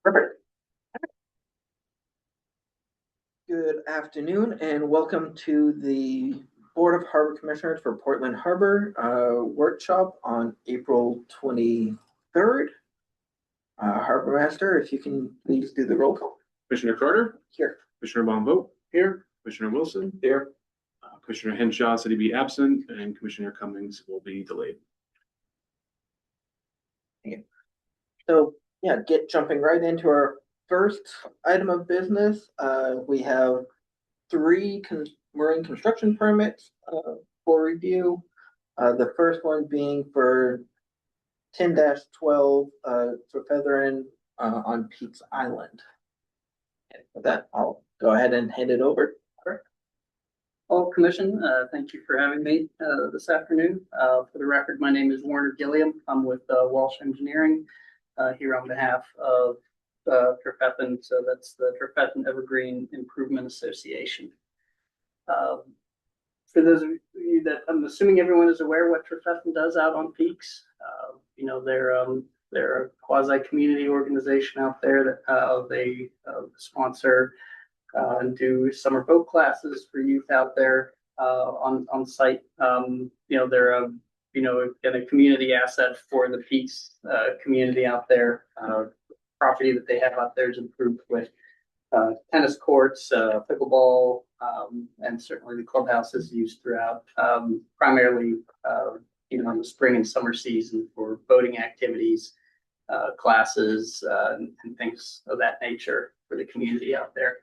Perfect. Good afternoon and welcome to the Board of Harbor Commissioners for Portland Harbor workshop on April 23rd. Harbor Master, if you can please do the roll call. Commissioner Carter, Here. Commissioner Bonvote here, Commissioner Wilson Here. Commissioner Henshaw said he'd be absent, and Commissioner Cummings will be delayed. So yeah, jumping right into our first item of business. We have three marine construction permits for review. The first one being for 10-12 for Featherin on Peaks Island. And with that, I'll go ahead and hand it over. All commission, thank you for having me this afternoon. For the record, my name is Warner Gilliam. I'm with Walsh Engineering here on behalf of Trefethen. So that's the Trefethen Evergreen Improvement Association. For those of you that I'm assuming everyone is aware what Trefethen does out on Peaks. They're a quasi community organization out there that they sponsor and do summer boat classes for youth out there on site. They're a community asset for the Peaks community out there. Property that they have out there is improved with tennis courts, pickleball, and certainly the clubhouse is used throughout, primarily in the spring and summer season for boating activities, classes, and things of that nature for the community out there.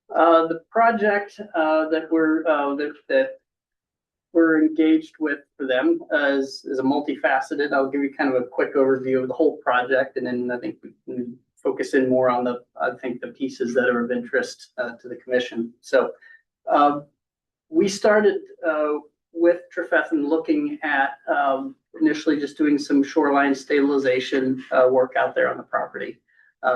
The project that we're engaged with for them is a multifaceted. I'll give you kind of a quick overview of the whole project, and then I think we can focus in more on the pieces that are of interest to the commission. So we started with Trefethen looking at initially just doing some shoreline stabilization work out there on the property.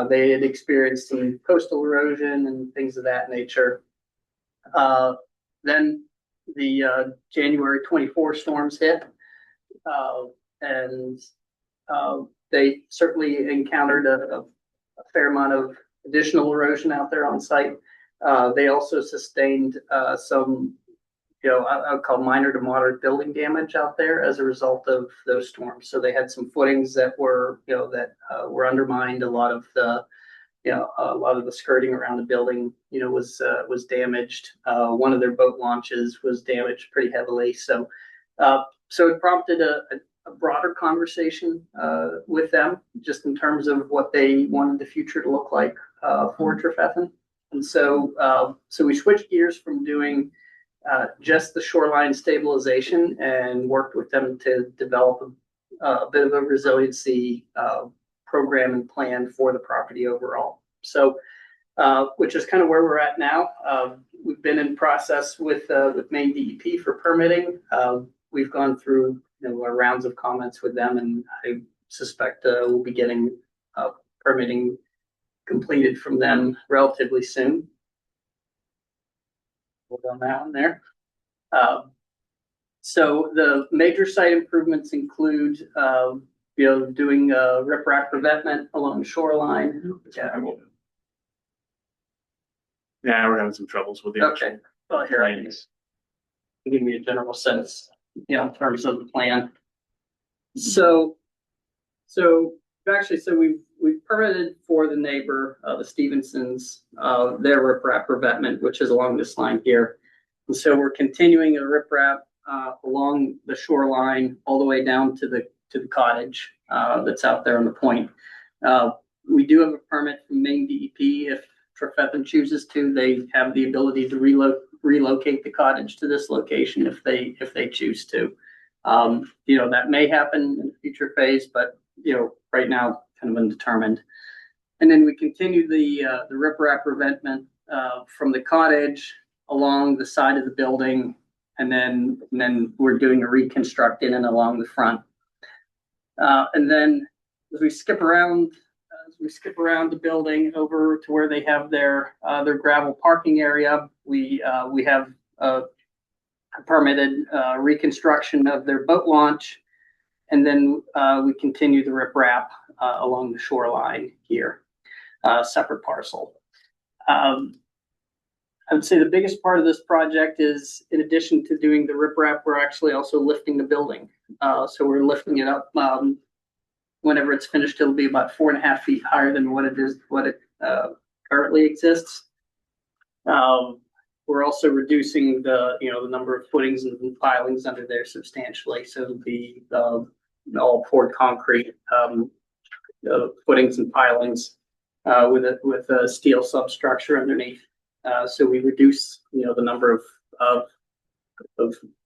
They had experienced some coastal erosion and things of that nature. Then the January 24 storms hit, and they certainly encountered a fair amount of additional erosion out there on site. They also sustained some, I would call minor to moderate building damage out there as a result of those storms. So they had some footings that were, were undermined. A lot of the skirting around the building, was damaged. One of their boat launches was damaged pretty heavily. So it prompted a broader conversation with them, just in terms of what they wanted the future to look like for Trefethen. And so we switched gears from doing just the shoreline stabilization and worked with them to develop a bit of a resiliency program and plan for the property overall. So, which is kind of where we're at now. We've been in process with Maine DEP for permitting. We've gone through our rounds of comments with them, and I suspect we'll be getting permitting completed from them relatively soon. Hold on that one there. So the major site improvements include doing riprap revetment along the shoreline. Yeah, we're having some troubles with the Okay. Well, here I can give me a general sense, in terms of the plan. So we've permitted for the neighbor, the Stevensons, their riprap revetment, which is along this line here. And so we're continuing a riprap along the shoreline all the way down to the cottage that's out there on the point. We do have a permit from Maine DEP. If Trefethen chooses to, they have the ability to relocate the cottage to this location if they choose to. That may happen in the future phase, but right now kind of undetermined. And then we continue the riprap revetment from the cottage along the side of the building, and then we're doing a reconstruct in and along the front. And then as we skip around the building over to where they have their gravel parking area, we have a permitted reconstruction of their boat launch, and then we continue the riprap along the shoreline here. separate parcel. I would say the biggest part of this project is, in addition to doing the riprap, we're actually also lifting the building. So we're lifting it up. Whenever it's finished, it'll be about 4.5 feet higher than what it currently exists. We're also reducing the number of footings and pilings under there substantially. So it'll be all poured concrete footings and pilings with a steel substructure underneath. So we reduce the number of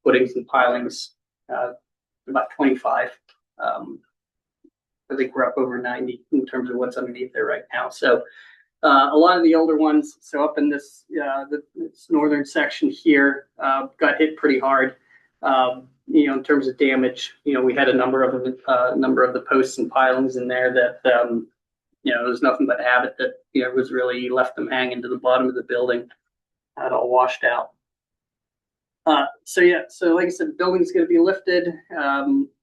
footings and pilings about 25. I think we're up over 90 in terms of what's underneath there right now. So a lot of the older ones, so up in this northern section here, got hit pretty hard. In terms of damage, we had a number of the posts and pilings in there that it was nothing but habit that was really left them hanging to the bottom of the building. It all washed out. So like I said, the building's going to be lifted.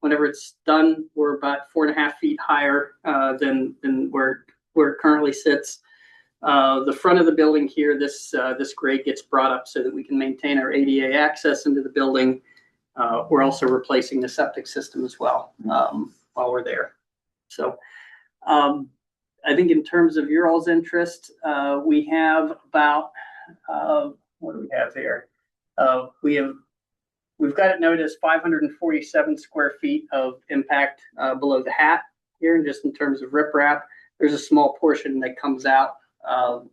Whenever it's done, we're about 4.5 feet higher than where it currently sits. The front of the building here, this grade gets brought up so that we can maintain our ADA access into the building. We're also replacing the septic system as well while we're there. So I think in terms of your all's interest, we have about what do we have here? We've got it noted as 547 square feet of impact below the hat here, and just in terms of riprap, there's a small portion that comes out,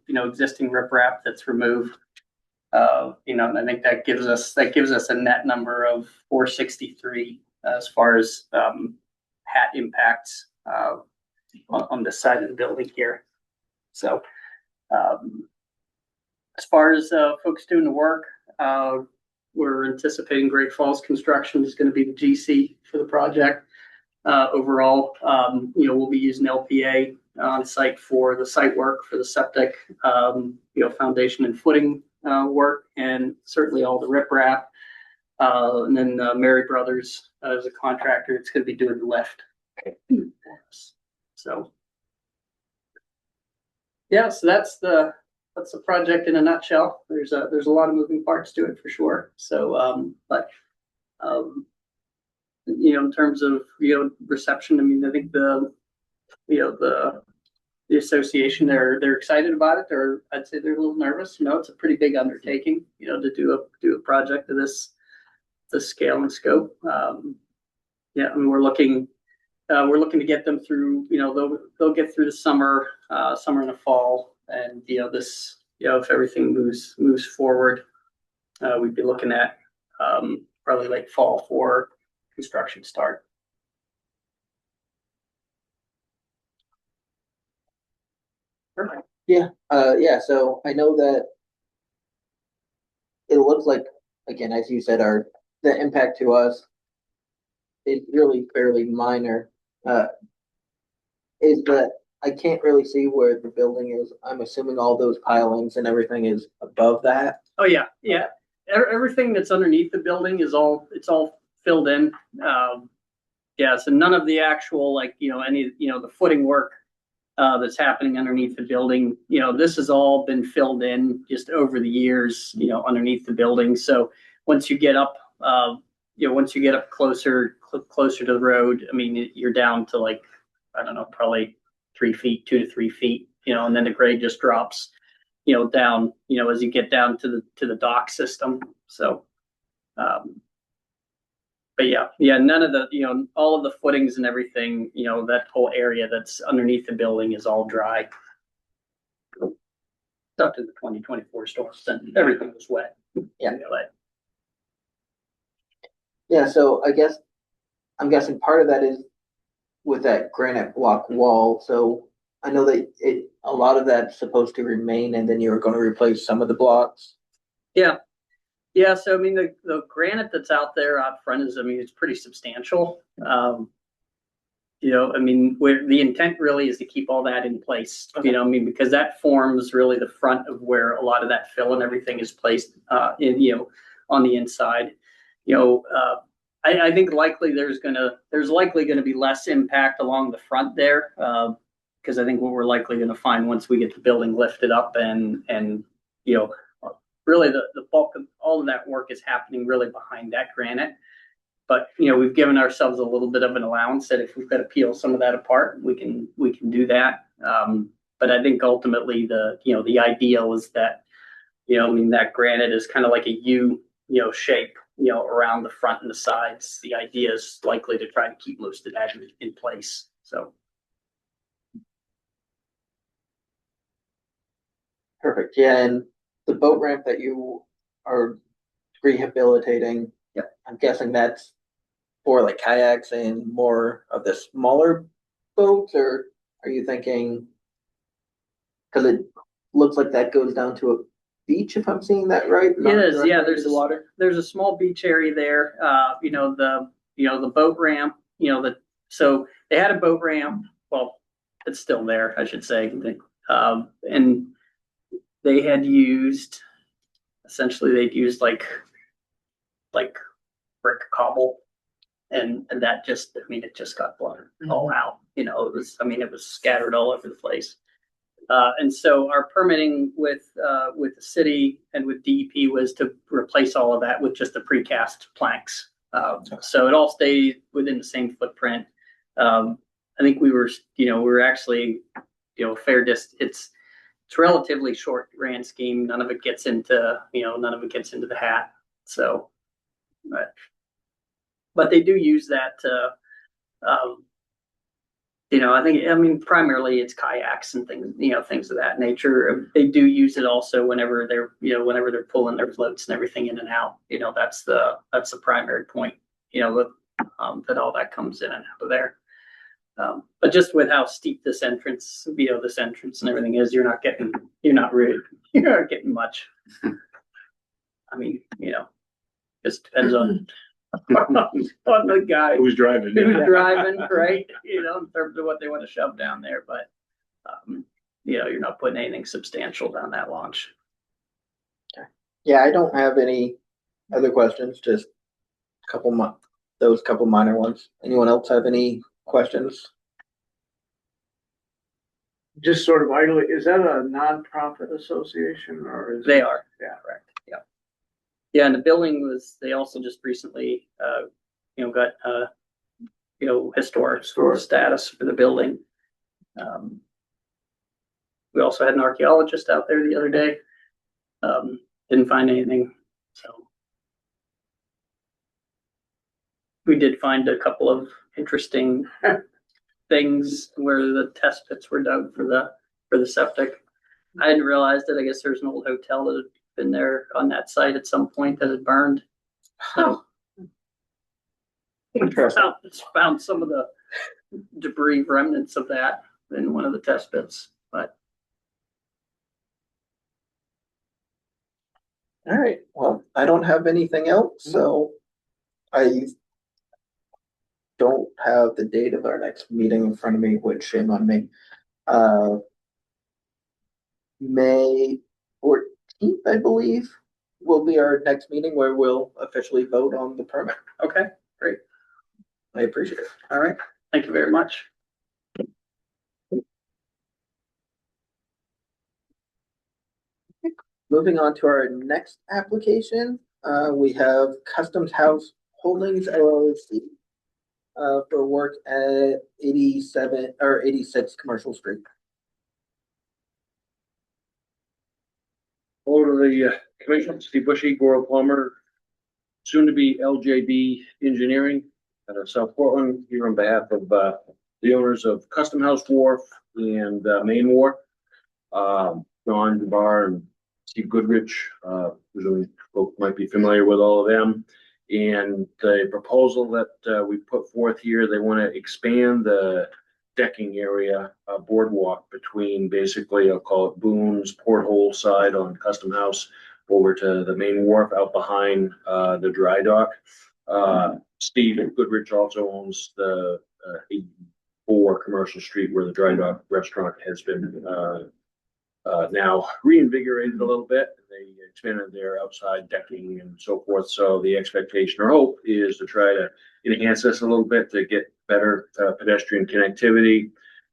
existing riprap that's removed. And I think that gives us a net number of 463 as far as hat impacts on this side of the building here. So as far as folks doing the work, we're anticipating Great Falls Construction is going to be the GC for the project. Overall, we'll be using LPA on site for the site work for the septic, foundation and footing work, and certainly all the riprap. And then Mary Brothers as a contractor, it's going to be doing the lift. So that's the project in a nutshell. There's a lot of moving parts to it for sure. So, in terms of reception, I mean, I think the association, they're excited about it. I'd say they're a little nervous. It's a pretty big undertaking, to do a project of this scale and scope. I mean, we're looking to get them through. They'll get through the summer and the fall, and if everything moves forward, we'd be looking at probably late fall for construction start. Yeah. So I know that it looks like, again, as you said, the impact to us is really fairly minor. Is that I can't really see where the building is. I'm assuming all those pilings and everything is above that. Oh yeah. Everything that's underneath the building is all filled in. So none of the actual the footing work that's happening underneath the building. This has all been filled in just over the years. Underneath the building. So once you get up, closer to the road, I mean, you're down to probably 3 feet, 2 to 3 feet. And then the grade just drops, down, as you get down to the dock system. So, but none of the, all of the footings and everything, that whole area that's underneath the building is all dry. Up to the 2024 storm, and everything was wet. So I'm guessing part of that is with that granite block wall. So I know that a lot of that's supposed to remain, and then you're going to replace some of the blocks. Yeah. So I mean, the granite that's out there out front it's pretty substantial. I mean, where the intent really is to keep all that in place. Okay. Because that forms really the front of where a lot of that fill and everything is placed on the inside. I think there's likely going to be less impact along the front there. Because I think what we're likely gonna find once we get the building lifted up and, you know, really the bulk of all of that work is happening really behind that granite. But, you know, we've given ourselves a little bit of an allowance that if we've got to peel some of that apart, we can do that. But I think ultimately the ideal is that, I mean, that granite is kind of like a U, shape, around the front and the sides. The idea is likely to try to keep most of that in place, so. Perfect, yeah, and the boat ramp that you are rehabilitating. Yeah. I'm guessing that's for like kayaks and more of the smaller boats, or are you thinking? Cause it looks like that goes down to a beach, if I'm seeing that right? It is, yeah, There's the water. there's a small beach area there, the boat ramp, so they had a boat ramp, well, it's still there, I should say. And they had used, essentially they'd used like brick cobble. And that just, I mean, it just got blown all out, it was scattered all over the place. And so our permitting with the city and with DEP was to replace all of that with just the precast planks. So it all stayed within the same footprint. I think we were actually, fair distance. It's relatively short grand scheme. None of it gets into the hat. So, but they do use that to, I mean, primarily it's kayaks and things, things of that nature. They do use it also whenever they're pulling their floats and everything in and out. That's the primary point, that all that comes in and out of there. But just with how steep this entrance and everything is, you're not getting much. I mean, just depends on the guy Who's driving? right? In terms of what they want to shove down there, but you're not putting anything substantial down that launch. Yeah, I don't have any other questions, just those couple minor ones. Anyone else have any questions? Just sort of idly, is that a nonprofit association or is They it? are, Yeah. correct. Yeah. Yeah, and the building they also just recently, got, historic status for the building. We also had an archaeologist out there the other day. Didn't find anything, so. We did find a couple of interesting things where the test pits were dug for the septic. I hadn't realized it. I guess there's an old hotel that had been there on that site at some point that had burned. So Interesting. found some of the debris remnants of that in one of the test pits. But All right, well, I don't have anything else, so I don't have the date of our next meeting in front of me, which shame on me. May 14th, I believe, will be our next meeting where we'll officially vote on the permit. okay, great. I appreciate it. All right. Thank you very much. Moving on to our next application, we have Customs House Holdings LLC for work at 87 or 86 Commercial Street. Order the Commission, Steve Bushy, Goro Plummer, soon to be LJB Engineering out of South Portland, here on behalf of the owners of Custom House Wharf and Main Wharf. John DeBar and Steve Goodrich, usually folk might be familiar with all of them. And the proposal that we put forth here, they want to expand the decking area, boardwalk between basically, I'll call it Boone's porthole side on Custom House over to the Main Wharf out behind the dry dock. Steve Goodrich also owns the 84 Commercial Street where the dry dock restaurant has been now reinvigorated a little bit. They expanded their outside decking and so forth. So the expectation or hope is to try to enhance this a little bit to get better pedestrian connectivity.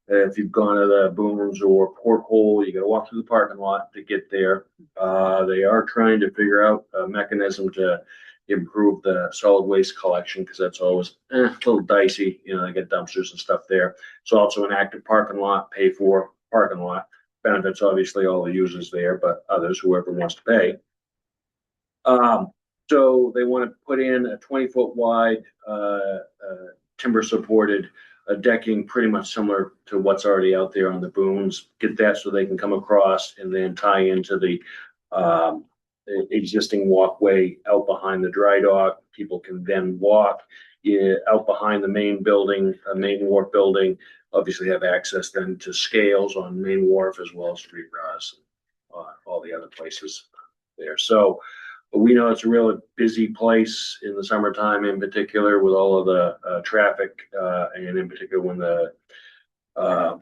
If you've gone to the Booms or Porthole, you gotta walk through the parking lot to get there. They are trying to figure out a mechanism to improve the solid waste collection, because that's always a little dicey. You know, they get dumpsters and stuff there. It's also an active parking lot, pay for parking lot. Benefits obviously all the users there, but others, whoever wants to pay. So they want to put in a 20-foot wide, timber supported decking, pretty much similar to what's already out there on the Booms. Get that so they can come across and then tie into the existing walkway out behind the dry dock. People can then walk out behind the main building, main wharf building. Obviously have access then to scales on main wharf as well as Street Ross, all the other places there. So we know it's a really busy place in the summertime, in particular with all of the traffic, and in particular when the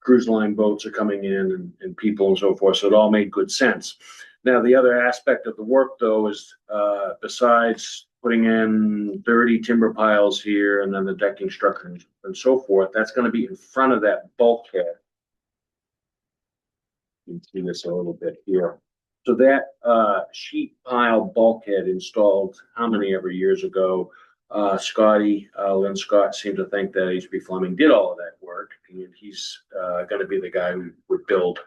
cruise line boats are coming in and people and so forth. So it all made good sense. Now, the other aspect of the work, though, is besides putting in 30 timber piles here and then the decking structure and so forth, that's going to be in front of that bulkhead. You can see this a little bit here. So that sheet pile bulkhead installed how many ever years ago? Scotty, Lynn Scott seemed to think that HB Fleming did all of that work, and he's going to be the guy who would build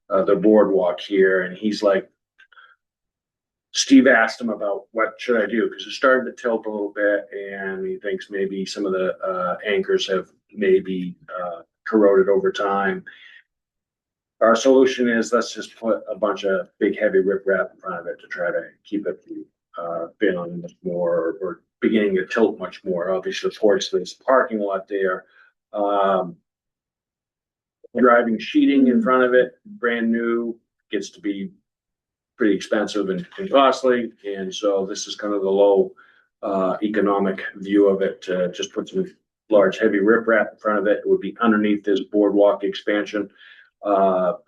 the boardwalk here. And he's like, Steve asked him about what should I do, because it's starting to tilt a little bit, and he thinks maybe some of the anchors have maybe corroded over time. Our solution is let's just put a bunch of big heavy riprap in front of it to try to keep it from feeling much more or beginning to tilt much more. Obviously, of course, there's parking lot there. Driving sheeting in front of it, brand new, gets to be pretty expensive and costly. And so this is kind of the low economic view of it. Just put some large heavy riprap in front of it. It would be underneath this boardwalk expansion.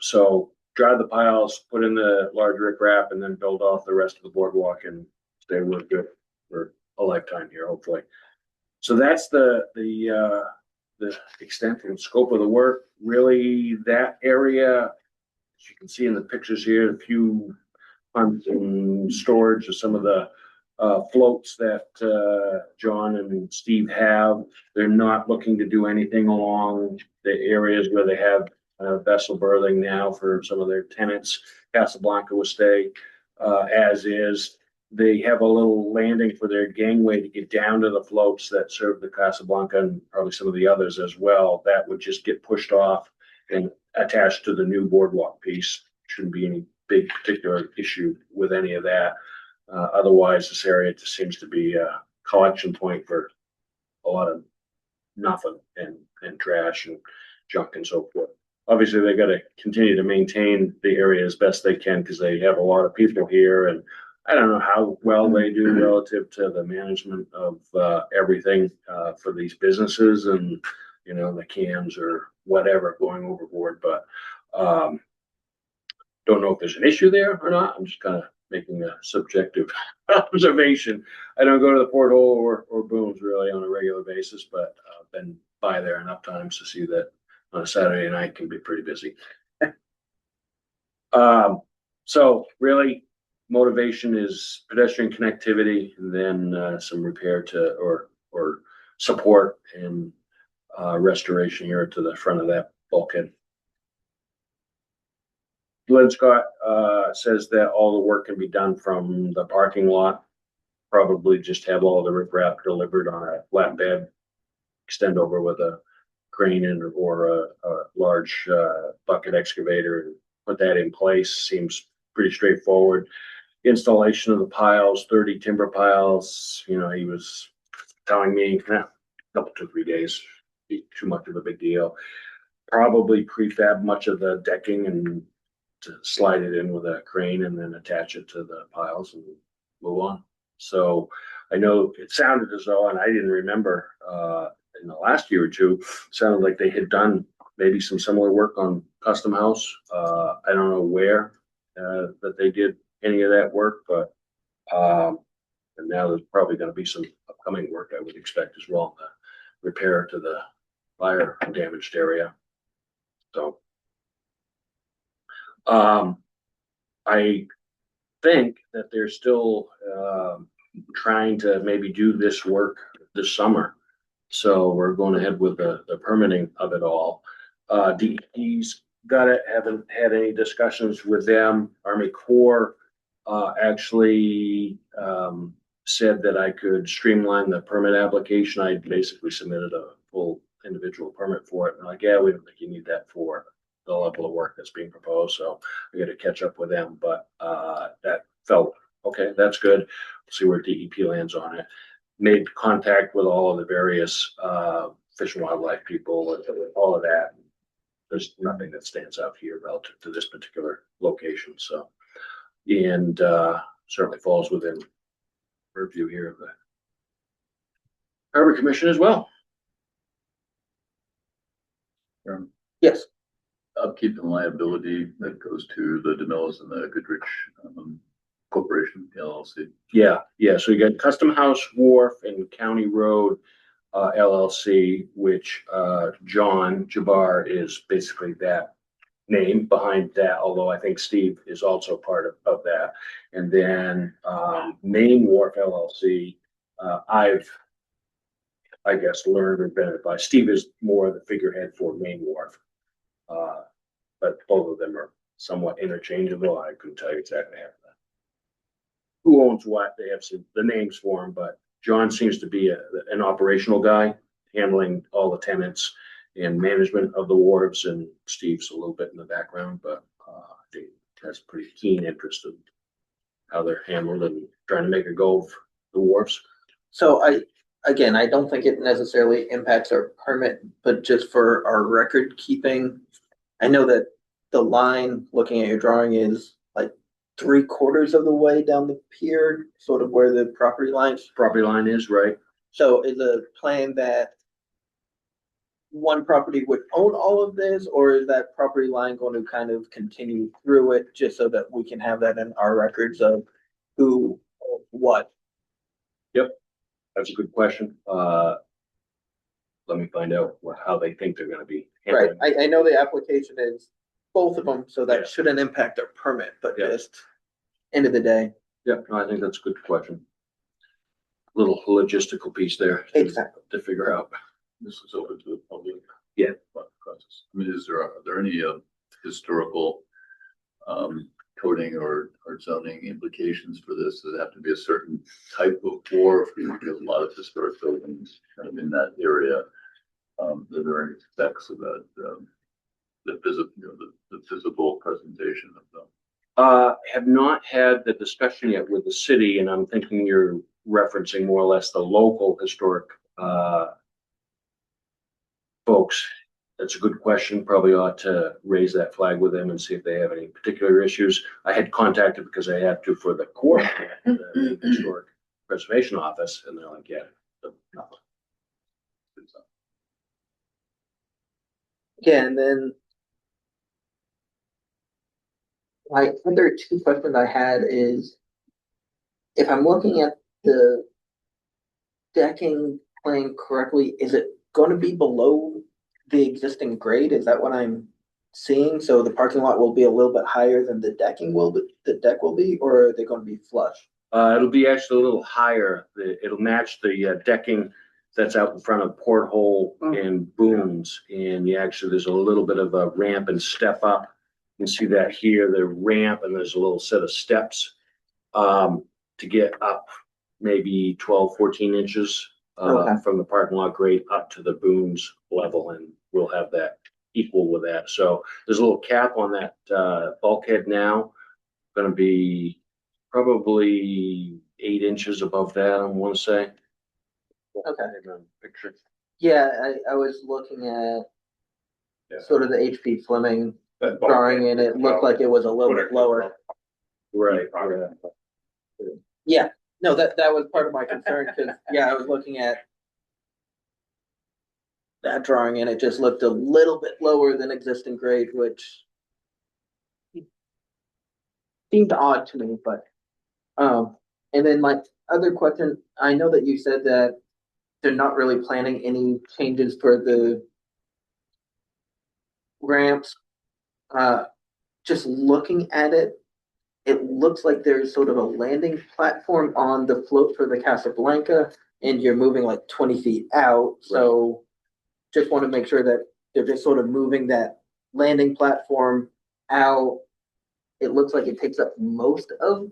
So drive the piles, put in the large riprap, and then build off the rest of the boardwalk, and they work good for a lifetime here, hopefully. So that's the extent and scope of the work. Really, that area, as you can see in the pictures here, a few ponds and storage of some of the floats that John and Steve have. They're not looking to do anything along the areas where they have vessel berthing now for some of their tenants. Casablanca will stay as is. They have a little landing for their gangway to get down to the floats that serve the Casablanca and probably some of the others as well. That would just get pushed off and attached to the new boardwalk piece. Shouldn't be any big particular issue with any of that. Otherwise, this area just seems to be a collection point for a lot of nothing and trash and junk and so forth. Obviously, they got to continue to maintain the area as best they can because they have a lot of people here, and I don't know how well they do relative to the management of everything for these businesses and, you know, the cans or whatever going overboard, but don't know if there's an issue there or not. I'm just kind of making a subjective observation. I don't go to the Porthole or Booms really on a regular basis, but I've been by there enough times to see that on a Saturday night can be pretty busy. So really, motivation is pedestrian connectivity, and then some repair to or support and restoration here to the front of that bulkhead. Glenn Scott says that all the work can be done from the parking lot. Probably just have all the riprap delivered on a flatbed, extend over with a crane or a large bucket excavator and put that in place. Seems pretty straightforward. Installation of the piles, 30 timber piles. You know, he was telling me, couple 2-3 days, be too much of a big deal. Probably prefab much of the decking and to slide it in with a crane and then attach it to the piles and move on. So I know it sounded as though, and I didn't remember in the last year or two, sounded like they had done maybe some similar work on Custom House. I don't know where that they did any of that work, but and now there's probably going to be some upcoming work I would expect as well, the repair to the fire damaged area. So. I think that they're still, trying to maybe do this work this summer. So we're going ahead with the permitting of it all. DEP's got it, haven't had any discussions with them. Army Corps, actually, said that I could streamline the permit application. I basically submitted a full individual permit for it. And like, yeah, we don't think you need that for the level of work that's being proposed. So I got to catch up with them, but, that felt, okay, that's good. See where DEP lands on it. Made contact with all of the various, Fish and Wildlife people, and all of that. There's nothing that stands out here relative to this particular location, so. And, certainly falls within purview here of the Harbor Commission as well. Yes, Upkeep and liability that goes to the DeMills and the Goodrich Corporation, LLC. Yeah, so you got Custom House Wharf and County Road LLC, which John Jabbar is basically that name behind that, although I think Steve is also part of that. And then Main Wharf LLC, I guess learned or been advised. Steve is more the figurehead for Main Wharf. But both of them are somewhat interchangeable. I couldn't tell you exactly who owns what. They have the names for them, but John seems to be an operational guy handling all the tenants and management of the wharves, and Steve's a little bit in the background, but I think has pretty keen interest in how they're handled and trying to make a go of the wharves. so I don't think it necessarily impacts our permit, but just for our record keeping. I know that the line, looking at your drawing, is like 3/4 of the way down the pier, sort of where the property lines. Property line is right. So is the plan that one property would own all of this, or is that property line going to kind of continue through it, just so that we can have that in our records of who, what? That's a good question. Let me find out how they think they're gonna be. Right, handling. I know the application is both of them, so Yeah. that shouldn't impact our permit, but Yeah. just end of the day. Yeah, no, I think that's a good question. Little logistical piece there. Exactly. To figure out. This is open to the public. Yeah. Process. I mean, are there any historical coding or zoning implications for this? Does it have to be a certain type of wharf? Because a lot of historic buildings kind of in that area. Are there any specs about the visible presentation of them? Have not had the discussion yet with the city, and I'm thinking you're referencing more or less the local historic, folks. That's a good question. Probably ought to raise that flag with them and see if they have any particular issues. I had contacted because I had to for the court, the historic preservation office, and they're like, yeah. Nothing. Yeah, and then my other two questions I had is, if I'm looking at the decking plan correctly, is it going to be below the existing grade? Is that what I'm seeing? So the parking lot will be a little bit higher than the decking will, but the deck will be, or are they going to be flush? It'll be actually a little higher. It'll match the decking that's out in front of porthole and booms. And there's a little bit of a ramp and step up. You can see that here, the ramp, and there's a little set of steps to get up maybe 12, 14 inches Okay. from the parking lot grade up to the booms level, and we'll have that equal with that. So there's a little cap on that bulkhead now. Going to be probably 8 inches above that, I want to say. Okay. Picture. Yeah, I was looking at Yeah. sort of the HP Fleming drawing, and it looked like it was a little bit lower. Right. Yeah, no, that was part of my concern, because, I was looking at that drawing and it just looked a little bit lower than existing grade, which seemed odd to me, but, and then my other question, I know that you said that they're not really planning any changes for the ramps. Just looking at it, it looks like there's sort of a landing platform on the float for the Casablanca, and you're moving like 20 feet out. So just want to make sure that they're just sort of moving that landing platform out. It looks like it takes up most of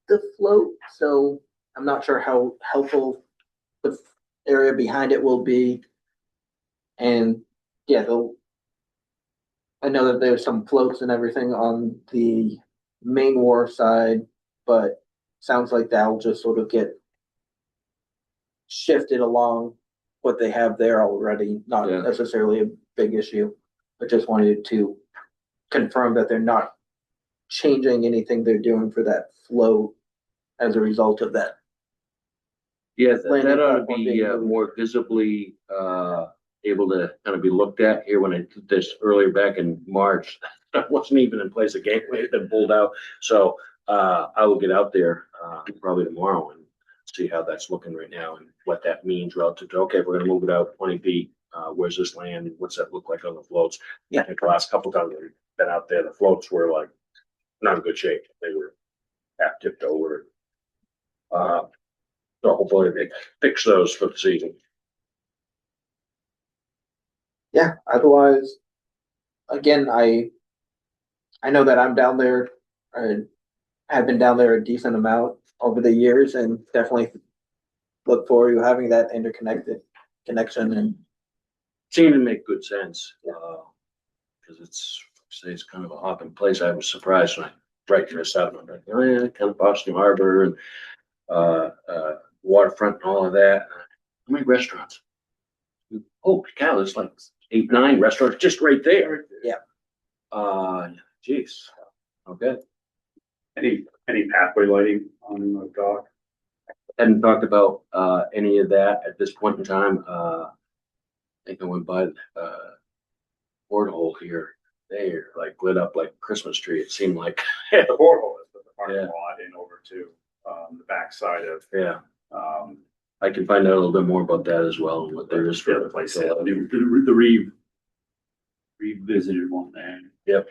the float, so I'm not sure how helpful the area behind it will be. And yeah, I know that there's some floats and everything on the main wharf side, but sounds like that'll just sort of get shifted along what they have there already, not Yeah. necessarily a big issue. But just wanted to confirm that they're not changing anything they're doing for that float as a result of that. Yeah, Landing that ought to platform be being moved. more visibly able to kind of be looked at here. When I did this earlier back in March, I wasn't even in place, the gateway had been pulled out. So I will get out there probably tomorrow and see how that's looking right now and what that means relative to, okay, we're gonna move it out 20 feet. Where's this land? What's that look like on the floats? Yeah. I think the last couple times we've been out there, the floats were like not in good shape. They were half tipped over. So hopefully they fix those for the season. Yeah, otherwise, again, I know that I'm down there, or have been down there a decent amount over the years, and definitely look forward to having that interconnected connection. And Seemed to make good sense, because it's kind of a hopping place. I was surprised when I right this out. I'm like, oh yeah, kind of Boston Harbor and waterfront and all of that. How many restaurants? Oh, cow, there's like 8, 9 restaurants just right there. Yeah. Geez. Okay. Any pathway lighting on the dock? Hadn't talked about any of that at this point in time. I think I went by porthole here. They're like lit up like a Christmas tree. It seemed like. The porthole is the parking Yeah. lot and over to the backside of Yeah, um I can find out a little bit more about that as well and what there is the for other place. The revisited one there. Yep.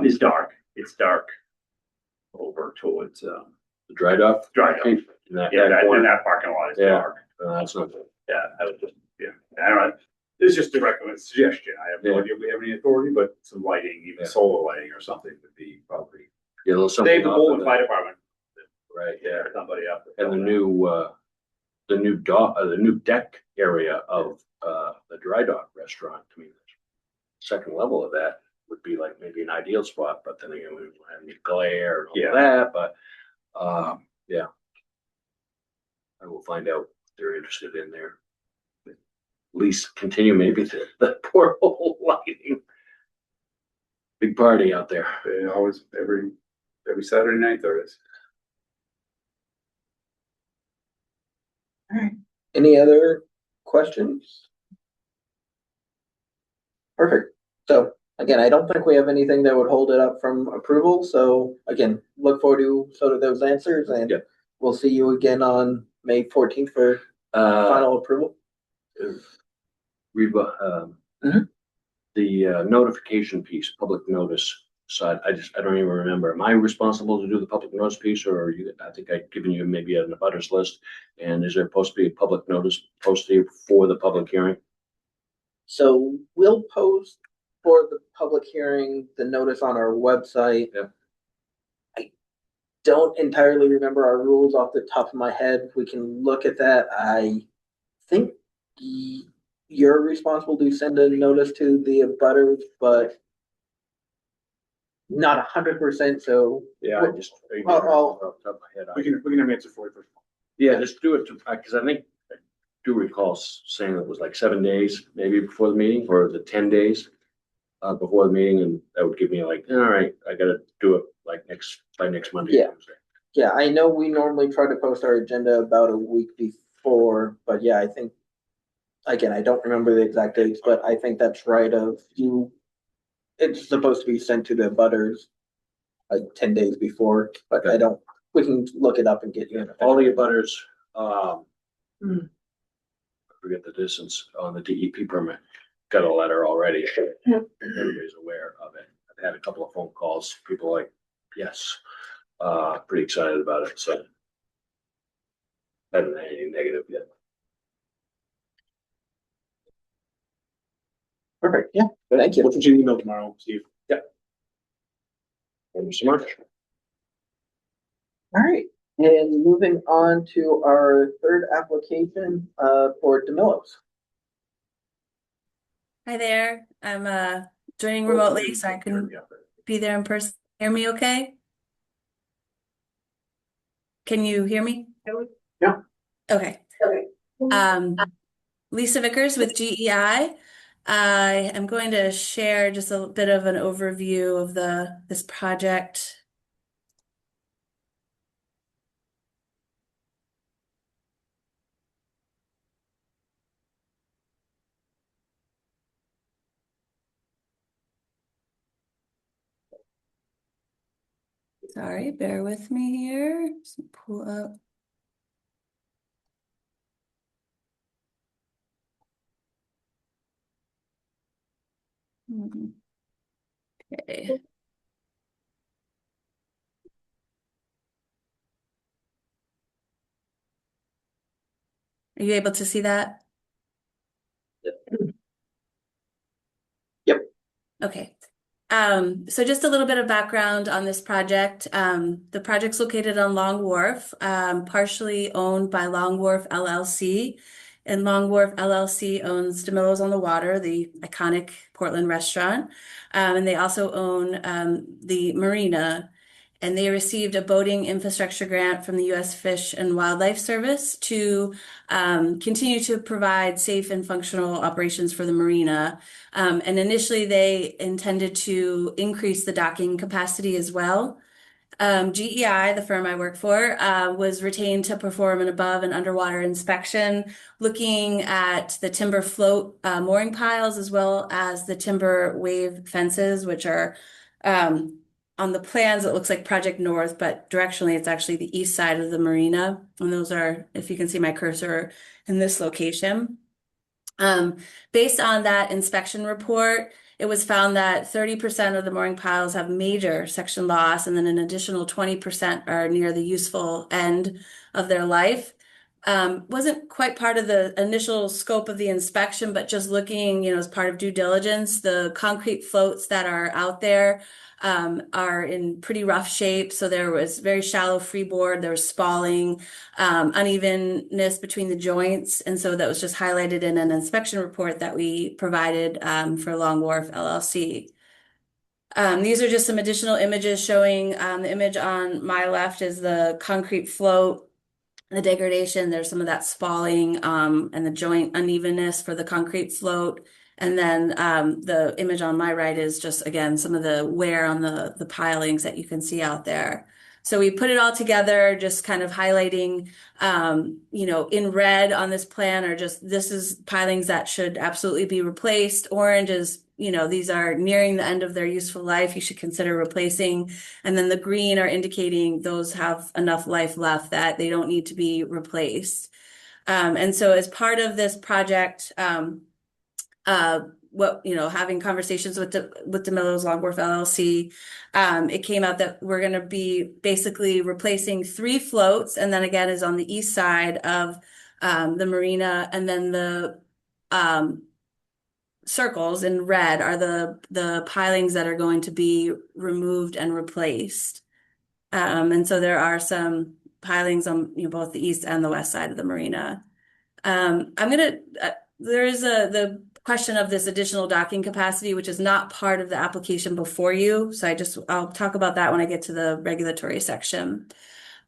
It's dark. It's dark over towards the dry dock. dry dock. In that, Yeah, that and corner. that parking lot is Yeah. dark. That's not good. Yeah, I was just, yeah, I don't know. It's just a recommend suggestion. I have no Yeah. idea if we have any authority, but some lighting, even Yeah. solar lighting or something would be probably. Yeah, a little something. Save the off Bolton of Fire that. Department. Right, yeah. Somebody up. And the new dock, the new deck area of the dry dock restaurant. I mean, second level of that would be like maybe an ideal spot, but then again, we don't have any glare and all Yeah. of that, but yeah. I will find out if they're interested in there. At least continue maybe the porthole lighting. Big party out there. They always, every Saturday night there is. any other questions? Perfect. So again, I don't think we have anything that would hold it up from approval. So again, look forward to sort of those answers, and Yep. we'll see you again on May 14th for final approval. We've, Mhm. the notification piece, public notice side, I don't even remember. Am I responsible to do the public notice piece, or are you, I think I've given you maybe an abutters list. And is there supposed to be a public notice posted for the public hearing? So we'll post for the public hearing, the notice on our website. Yeah. I don't entirely remember our rules off the top of my head. We can look at that. I think you're responsible to send a notice to the abutters, but not 100%. So Yeah, I just. I'll- Off the top of my head, We can have answer for you first. Yeah, just do it, because I think, I do recall saying it was like 7 days, maybe before the meeting, or the 10 days before the meeting, and that would give me like, all right, I gotta do it like by next Monday. Yeah. Tuesday. yeah, I know we normally try to post our agenda about a week before, but yeah, I think, again, I don't remember the exact dates, but I think that's right of you. It's supposed to be sent to the butters like 10 days before, but I don't, we can look it up and get you in. All the abutters, Hmm. I forget the distance on the DEP permit. got a letter already. Everybody's aware of it. I've had a couple of phone calls, people like, yes, pretty excited about it, so. Haven't had anything negative yet. Perfect, yeah, thank you. We'll send you an email tomorrow, Steve. Thank you so much. All right, and moving on to our third application, for DeMillo's. Hi there. I'm joining remotely so I can be there in person. Hear me okay? Can you hear me? Yeah. Okay. Lisa Vickers with GEI. I am going to share just a bit of an overview of this project. Sorry, bear with me here. Just pull up. Okay. Are you able to see that? Yep. Okay. So just a little bit of background on this project. The project's located on Long Wharf, partially owned by Long Wharf LLC. And Long Wharf LLC owns DeMillo's on the Water, the iconic Portland restaurant. And they also own the marina. And they received a boating infrastructure grant from the U.S. Fish and Wildlife Service to continue to provide safe and functional operations for the marina. And initially, they intended to increase the docking capacity as well. GEI, the firm I work for, was retained to perform an above and underwater inspection, looking at the timber float mooring piles as well as the timber wave fences, which are on the plans, it looks like Project North, but directionally, it's actually the east side of the marina. And those are, if you can see my cursor, in this location. Based on that inspection report, it was found that 30% of the mooring piles have major section loss, and then an additional 20% are near the useful end of their life. Wasn't quite part of the initial scope of the inspection, but just looking, as part of due diligence, the concrete floats that are out there are in pretty rough shape. So there was very shallow freeboard, there was spalling, unevenness between the joints. And so that was just highlighted in an inspection report that we provided for Long Wharf LLC. These are just some additional images showing the image on my left is the concrete float, the degradation. There's some of that spalling and the joint unevenness for the concrete float. And then the image on my right is just, again, some of the wear on the pilings that you can see out there. So we put it all together, just kind of highlighting, in red on this plan are just, this is pilings that should absolutely be replaced. Orange is, these are nearing the end of their useful life. You should consider replacing. And then the green are indicating those have enough life left that they don't need to be replaced. And so as part of this project, having conversations with DeMillo's Long Wharf LLC, it came out that we're going to be basically replacing 3 floats, and then again is on the east side of the marina, and then the circles in red are the pilings that are going to be removed and replaced. And so there are some pilings on both the east and the west side of the marina. There is the question of this additional docking capacity, which is not part of the application before you. So I'll talk about that when I get to the regulatory section.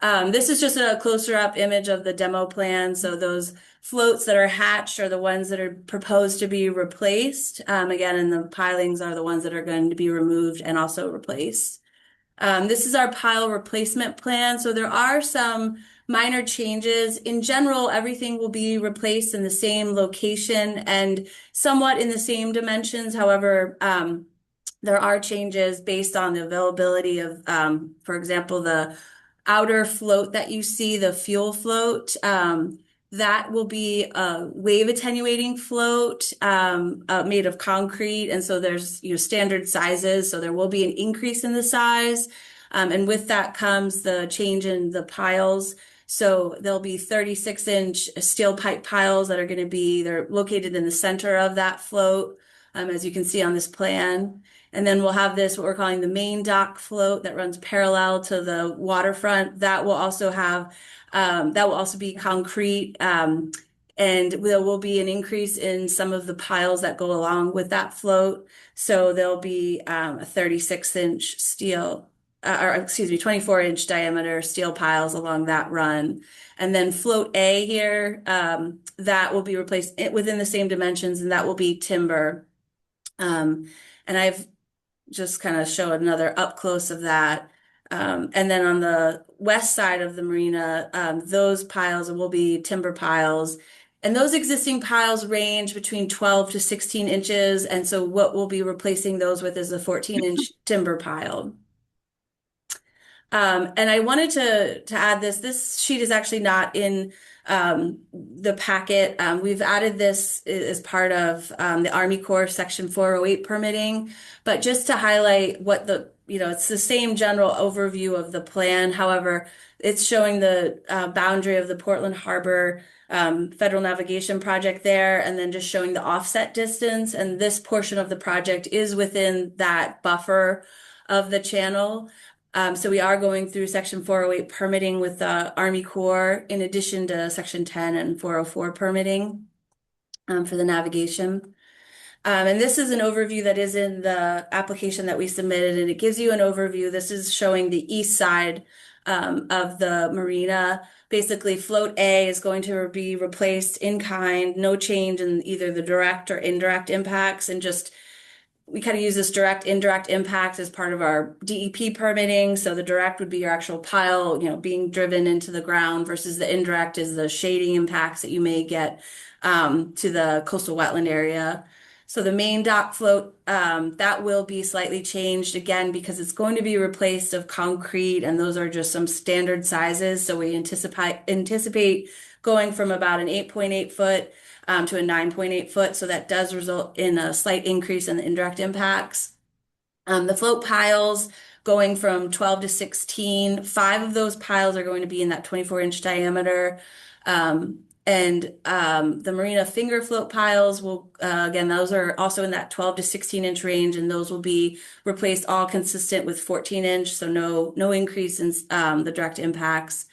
This is just a closer up image of the demo plan. So those floats that are hatched are the ones that are proposed to be replaced. Again, and the pilings are the ones that are going to be removed and also replaced. This is our pile replacement plan. So there are some minor changes. In general, everything will be replaced in the same location and somewhat in the same dimensions. However, there are changes based on the availability of, for example, the outer float that you see, the fuel float. that will be a wave attenuating float made of concrete. And so there's, standard sizes. So there will be an increase in the size. And with that comes the change in the piles. So there'll be 36-inch steel pipe piles that are going to be, they're located in the center of that float, as you can see on this plan. And then we'll have this, what we're calling the main dock float that runs parallel to the waterfront. That will also be concrete. And there will be an increase in some of the piles that go along with that float. So there'll be a 36-inch steel, 24-inch diameter steel piles along that run. And then float A here, that will be replaced within the same dimensions, and that will be timber. And I've just kind of showed another up close of that. And then on the west side of the marina, those piles will be timber piles. And those existing piles range between 12 to 16 inches. And so what we'll be replacing those with is a 14-inch timber pile. And I wanted to add this sheet is actually not in the packet. We've added this as part of the Army Corps Section 408 permitting, but just to highlight what it's the same general overview of the plan. However, it's showing the boundary of the Portland Harbor Federal Navigation Project there, and then just showing the offset distance. And this portion of the project is within that buffer of the channel. So we are going through Section 408 permitting with the Army Corps, in addition to Section 10 and 404 permitting for the navigation. And this is an overview that is in the application that we submitted, and it gives you an overview. This is showing the east side of the marina. Basically, float A is going to be replaced in kind, no change in either the direct or indirect impacts, and just we kind of use this direct indirect impact as part of our DEP permitting. So the direct would be your actual pile, being driven into the ground, versus the indirect is the shading impacts that you may get to the coastal wetland area. So the main dock float, that will be slightly changed again because it's going to be replaced of concrete, and those are just some standard sizes. So we anticipate going from about an 8.8 foot to a 9.8 foot. So that does result in a slight increase in the indirect impacts. The float piles going from 12 to 16, 5 of those piles are going to be in that 24-inch diameter. And the marina finger float piles will, again, those are also in that 12 to 16-inch range, and those will be replaced all consistent with 14-inch. So no increase in the direct impacts.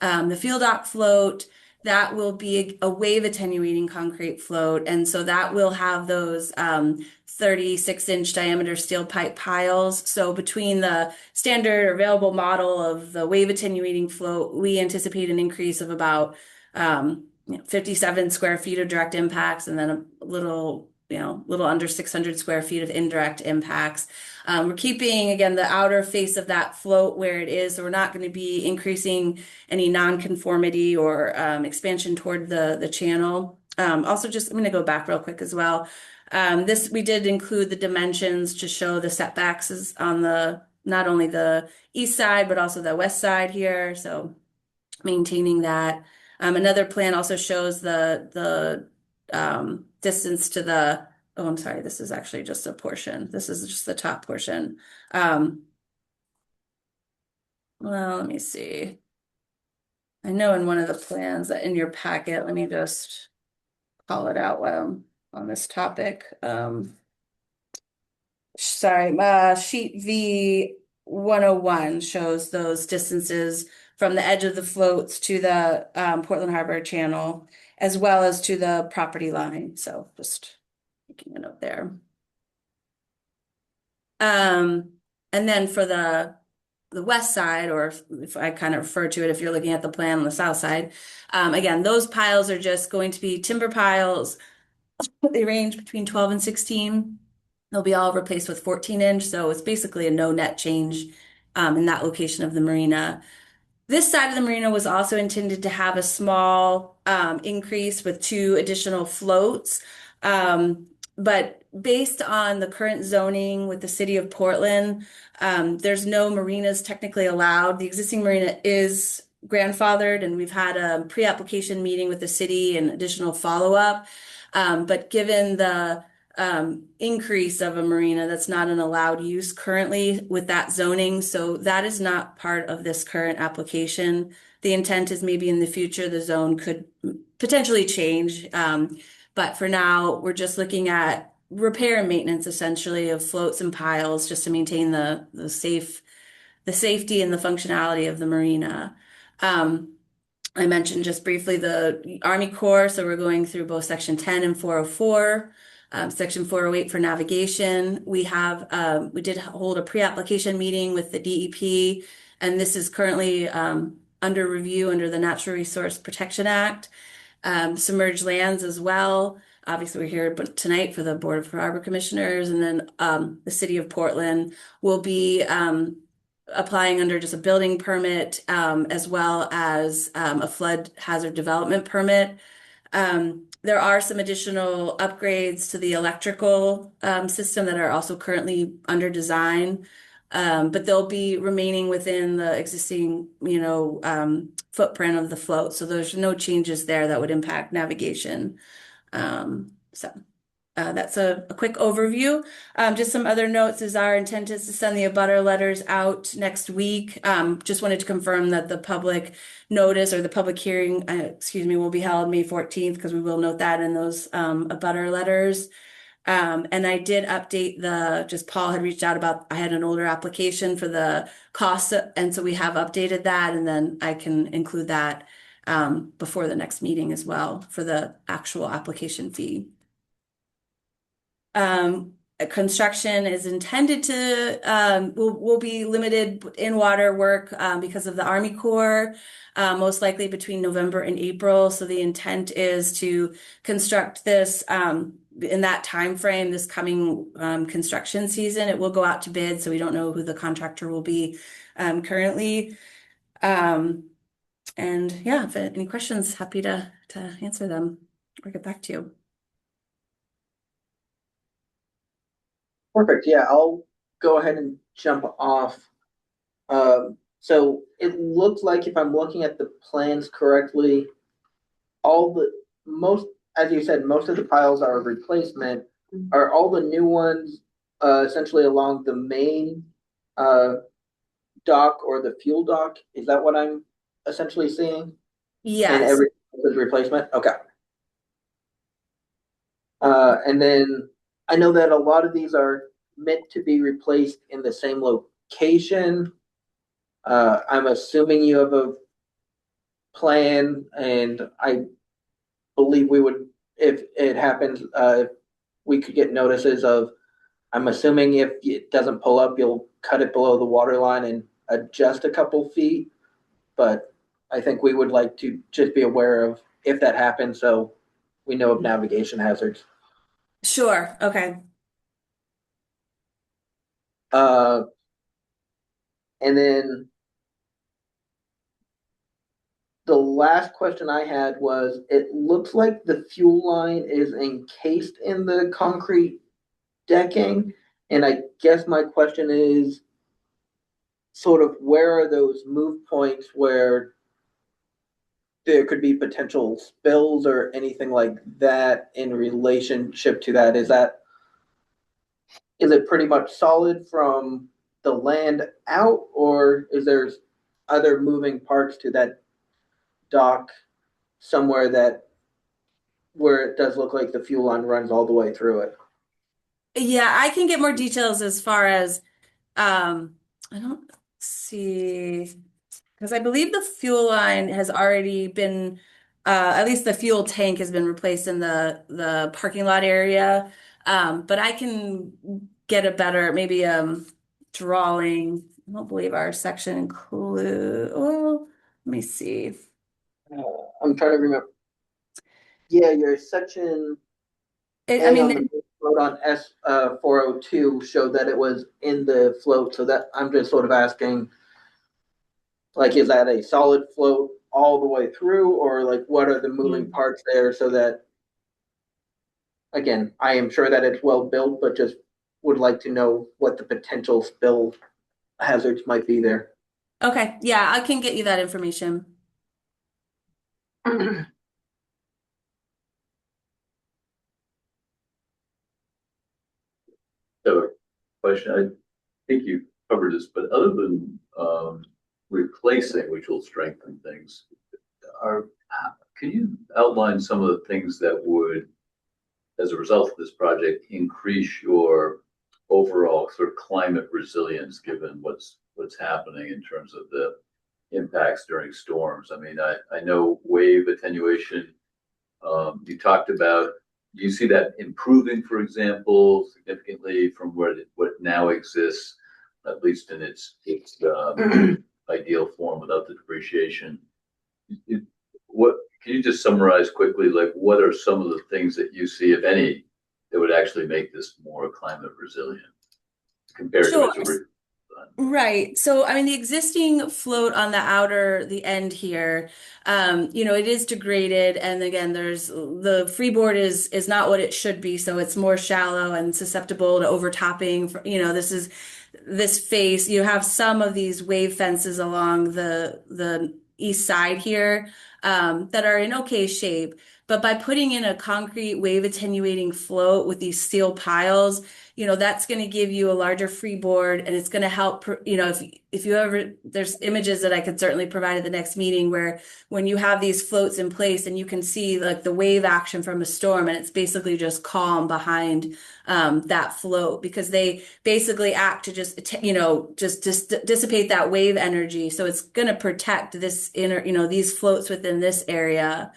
The field dock float, that will be a wave attenuating concrete float. And so that will have those 36-inch diameter steel pipe piles. So between the standard or available model of the wave attenuating float, we anticipate an increase of about 57 square feet of direct impacts, and then a little under 600 square feet of indirect impacts. We're keeping, again, the outer face of that float where it is, so we're not going to be increasing any nonconformity or expansion toward the channel. Also, I'm going to go back real quick as well. We did include the dimensions to show the setbacks is on not only the east side, but also the west side here. So maintaining that. Another plan also shows the distance to the, oh, I'm sorry, this is actually just a portion. This is just the top portion. Well, let me see. I know in one of the plans that in your packet, let me just call it out while I'm on this topic. Sorry, sheet V 101 shows those distances from the edge of the floats to the Portland Harbor Channel, as well as to the property line. So just making a note there. And then for the west side, or if I kind of refer to it, if you're looking at the plan on the south side, again, those piles are just going to be timber piles. They range between 12 and 16. They'll be all replaced with 14-inch. So it's basically a no net change in that location of the marina. This side of the marina was also intended to have a small increase with 2 additional floats. But based on the current zoning with the city of Portland, there's no marinas technically allowed. The existing marina is grandfathered, and we've had a pre-application meeting with the city and additional follow-up. But given the increase of a marina, that's not an allowed use currently with that zoning, so that is not part of this current application. The intent is maybe in the future the zone could potentially change, but for now we're just looking at repair and maintenance essentially of floats and piles just to maintain the safety and the functionality of the marina. I mentioned just briefly the Army Corps, so we're going through both Section 10 and 404. Section 408 for navigation. We did hold a pre-application meeting with the DEP, and this is currently under review under the Natural Resource Protection Act. Submerged lands as well. Obviously, we're here tonight for the Board of Harbor Commissioners, and then the City of Portland will be applying under just a building permit as well as a flood hazard development permit. There are some additional upgrades to the electrical system that are also currently under design, but they'll be remaining within the existing, footprint of the float. So there's no changes there that would impact navigation. That's a quick overview. Just some other notes is our intent is to send the abutter letters out next week. Just wanted to confirm that the public notice or the public hearing, will be held May 14th, because we will note that in those abutter letters. And I did update Paul had reached out about, I had an older application for the costs, and so we have updated that, and then I can include that before the next meeting as well for the actual application fee. Construction is intended to will be limited in water work because of the Army Corps, most likely between November and April. So the intent is to construct this in that time frame, this coming construction season. It will go out to bid, so we don't know who the contractor will be currently. And yeah, if any questions, happy to answer them or get back to you. Perfect. Yeah, I'll go ahead and jump off. So it looks like, if I'm looking at the plans correctly, as you said, most of the piles are a replacement. Are all the new ones essentially along the main dock or the fuel dock? Is that what I'm essentially seeing? Yes. And every is replacement? Okay. And then I know that a lot of these are meant to be replaced in the same location. I'm assuming you have a plan, and I believe we would, if it happens, if we could get notices of, I'm assuming if it doesn't pull up, you'll cut it below the water line and adjust a couple feet. But I think we would like to just be aware of if that happens, so we know of navigation hazards. Sure. Okay. And then the last question I had was, it looks like the fuel line is encased in the concrete decking. And I guess my question is sort of, where are those move points where there could be potential spills or anything like that in relationship to that? Is it pretty much solid from the land out, or is there other moving parts to that dock somewhere where it does look like the fuel line runs all the way through it? Yeah, I can get more details as far as I don't see, because I believe the fuel line has already been at least the fuel tank has been replaced in the parking lot area. But I can get a better maybe drawing. I don't believe our section include. Well, let me see. I'm trying to remember. Yeah, your section I mean, on the float on S402 showed that it was in the float, so that I'm just sort of asking, like, is that a solid float all the way through, or like what are the moving parts there, so that, again, I am sure that it's well built, but just would like to know what the potential spill hazards might be there. okay, yeah, I can get you that information. So, question, I think you covered this, but other than, replacing, which will strengthen things, can you outline some of the things that would, as a result of this project, increase your overall sort of climate resilience, given what's happening in terms of the impacts during storms? I mean, I know wave attenuation, you talked about, do you see that improving, for example, significantly from what now exists, at least in its ideal form without the depreciation? What can you just summarize quickly, like what are some of the things that you see, if any, that would actually make this more climate resilient compared to Sure. its original design? Right. So, I mean, the existing float on the end here, it is degraded. And again, the freeboard is not what it should be. So it's more shallow and susceptible to overtopping. This face, you have some of these wave fences along the east side here, that are in okay shape. But by putting in a concrete wave attenuating float with these steel piles, that's going to give you a larger freeboard, and it's going to help, if you ever, there's images that I could certainly provide at the next meeting where when you have these floats in place and you can see like the wave action from a storm, and it's basically just calm behind that float, because they basically act to just dissipate that wave energy. So it's going to protect this these floats within this area.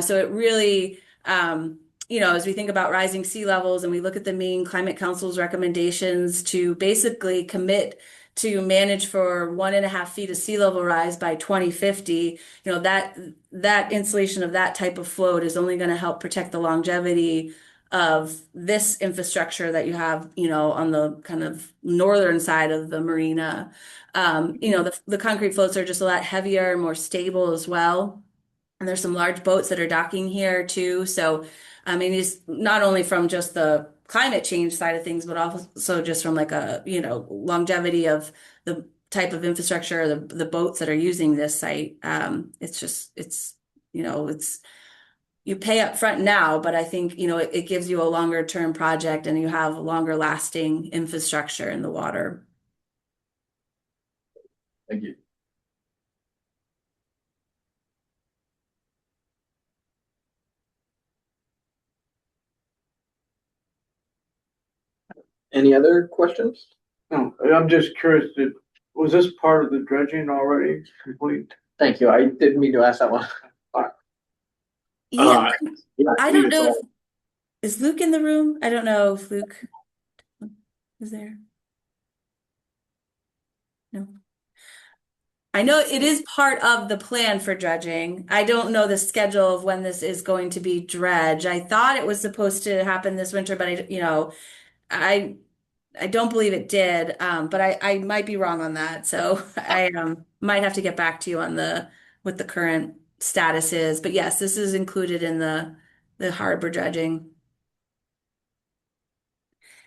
So it really, as we think about rising sea levels and we look at the Maine Climate Council's recommendations to basically commit to manage for 1.5 feet of sea level rise by 2050, that installation of that type of float is only going to help protect the longevity of this infrastructure that you have, on the kind of northern side of the marina. The concrete floats are just a lot heavier, more stable as well. And there's some large boats that are docking here too. So, I mean, it's not only from just the climate change side of things, but also just from like a, longevity of the type of infrastructure, the boats that are using this site. It's you pay up front now, but I think, it gives you a longer term project and you have a longer lasting infrastructure in the water. Thank you. Any other questions? No, I'm just curious, was this part of the dredging already complete? Thank you. I didn't mean to ask that one. Yeah, Yeah, I don't know is Luke in the room? I don't know if Luke is there. No. I know it is part of the plan for dredging. I don't know the schedule of when this is going to be dredged. I thought it was supposed to happen this winter, but I don't believe it did. But I might be wrong on that. So I might have to get back to you on what the current status is. But yes, this is included in the harbor dredging.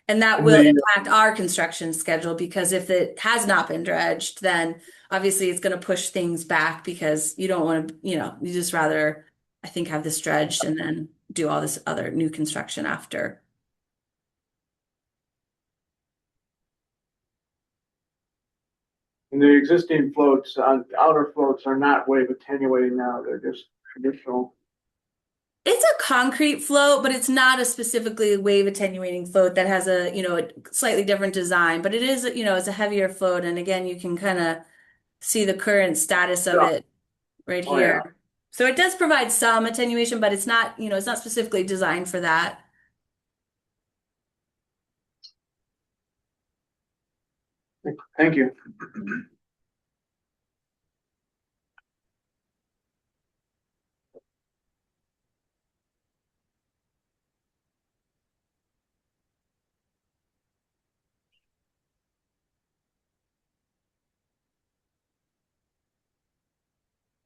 And that will impact our construction schedule, because if it has not been dredged, then obviously it's going to push things back, because you don't want to, you just rather, I think, have this dredged and then do all this other new construction after. And the existing floats, outer floats are not wave attenuating now, they're just traditional. It's a concrete float, but it's not a specifically wave attenuating float that has a slightly different design, but it is, it's a heavier float. And again, you can kind of see the current status of it right Oh, here. yeah. So it does provide some attenuation, but it's not, it's not specifically designed for that. Thank you.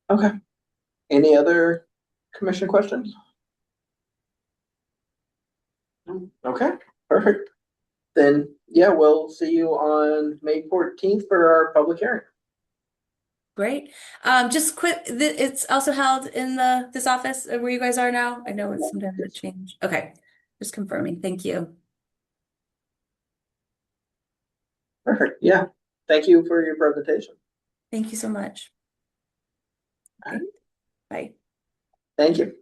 Okay. Any other commission questions? Okay, perfect. Then, yeah, we'll see you on May 14th for our public hearing. Great. Just quick, it's also held in this office where you guys are now? I know it's sometimes a change. Okay, just confirming. Thank you. Perfect. Yeah. Thank you for your presentation. Thank you so much. All right. Bye. Thank you.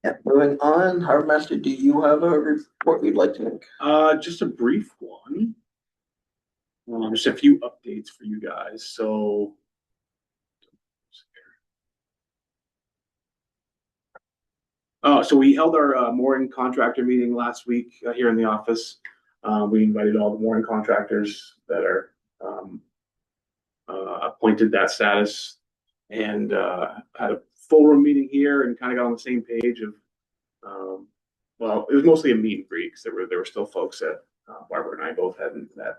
Yeah, moving on, Harbor Master, do you have a report you'd like to make? Just a brief one. Just a few updates for you guys, so. So we held our mooring contractor meeting last week here in the office. We invited all the mooring contractors that are appointed that status and had a full room meeting here and kind of got on the same page of, well, it was mostly a meet and greet because there were still folks that Barbara and I both hadn't met.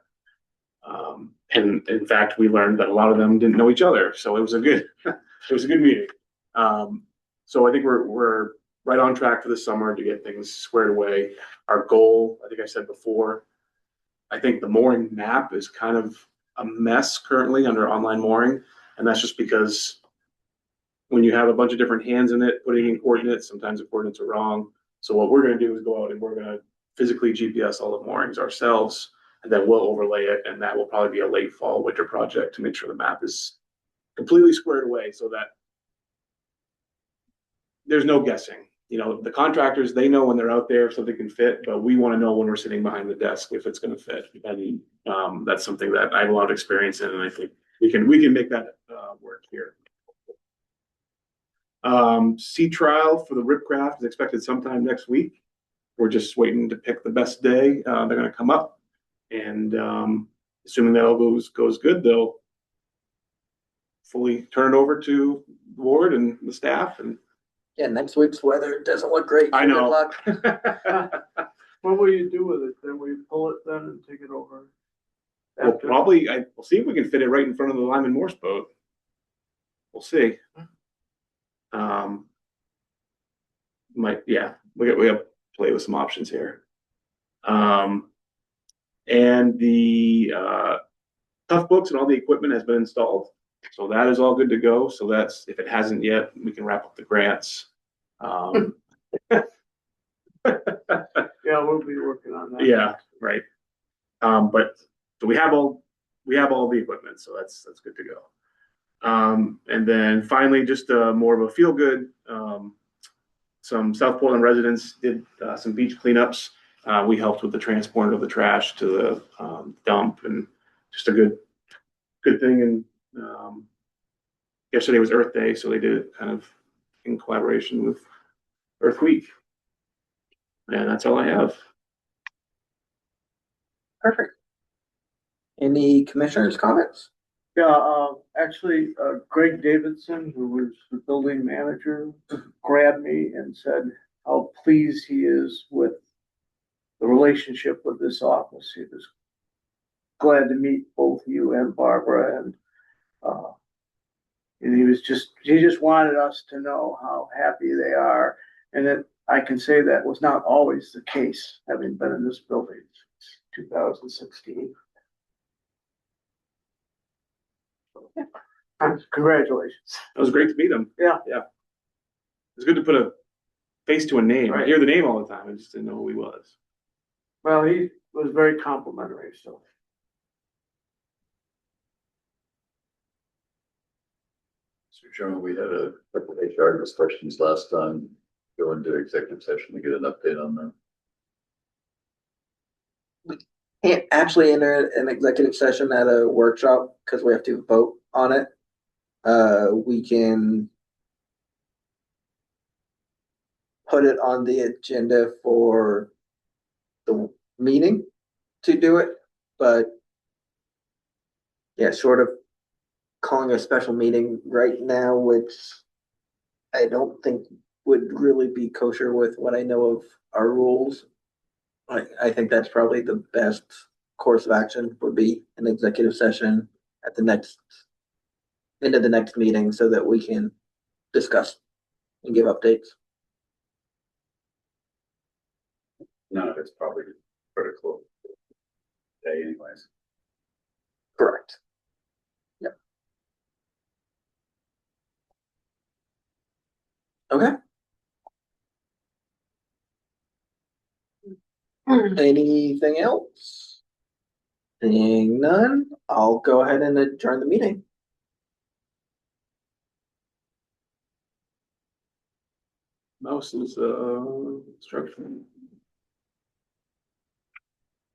And in fact, we learned that a lot of them didn't know each other, so it was a good meeting. So I think we're right on track for the summer to get things squared away. Our goal, I think I said before, I think the mooring map is kind of a mess currently under online mooring, and that's just because when you have a bunch of different hands in it, putting in coordinates, sometimes the coordinates are wrong. So what we're going to do is go out and we're going to physically GPS all the moorings ourselves, and then we'll overlay it, and that will probably be a late fall, winter project to make sure the map is completely squared away so that there's no guessing. You know, the contractors, they know when they're out there if something can fit, but we want to know when we're sitting behind the desk if it's going to fit. And that's something that I have a lot of experience in, and I think we can make that work here. Sea trial for the Ripcraft is expected sometime next week. We're just waiting to pick the best day. They're going to come up, and assuming that all goes good, they'll fully turn it over to the board and the staff. And Yeah, next week's weather doesn't look great. I know. Good luck. What will you do with it? Then we pull it then and take it over? We'll After? probably, we'll see if we can fit it right in front of the Lyman Morse boat. We'll see. Yeah, we got to play with some options here. And the tough books and all the equipment has been installed. So that is all good to go. So that's, if it hasn't yet, we can wrap up the grants. Yeah, we'll be working on that. Yeah, right. But so we have all the equipment, so that's good to go. And then finally, just more of a feel good. Some South Portland residents did some beach cleanups. We helped with the transport of the trash to the dump, and just a good thing. And yesterday was Earth Day, so they did it kind of in collaboration with Earth Week. And that's all I have. Perfect. Any commissioners' comments? Yeah, actually, Greg Davidson, who was the building manager, grabbed me and said how pleased he is with the relationship with this office. He was glad to meet both you and Barbara, and he just wanted us to know how happy they are, and that I can say that was not always the case, having been in this building since 2016. Congratulations. It was great to meet him. Yeah. It's good to put a face to a name. I Right. hear the name all the time. I just didn't know who he was. Well, he was very complimentary, so. Mr. Chairman, we had a couple of HR discussions last time. Go into executive session to get an update on that. Can't actually enter an executive session at a workshop because we have to vote on it. We can put it on the agenda for the meeting to do it, but yeah, short of calling a special meeting right now, which I don't think would really be kosher with what I know of our rules. I think that's probably the best course of action would be an executive session at the end of the next meeting so that we can discuss and give updates. None of it's probably critical today anyways. Correct. Yep. Okay. Anything else? Seeing none, I'll go ahead and adjourn the meeting. Mouse is, instruction.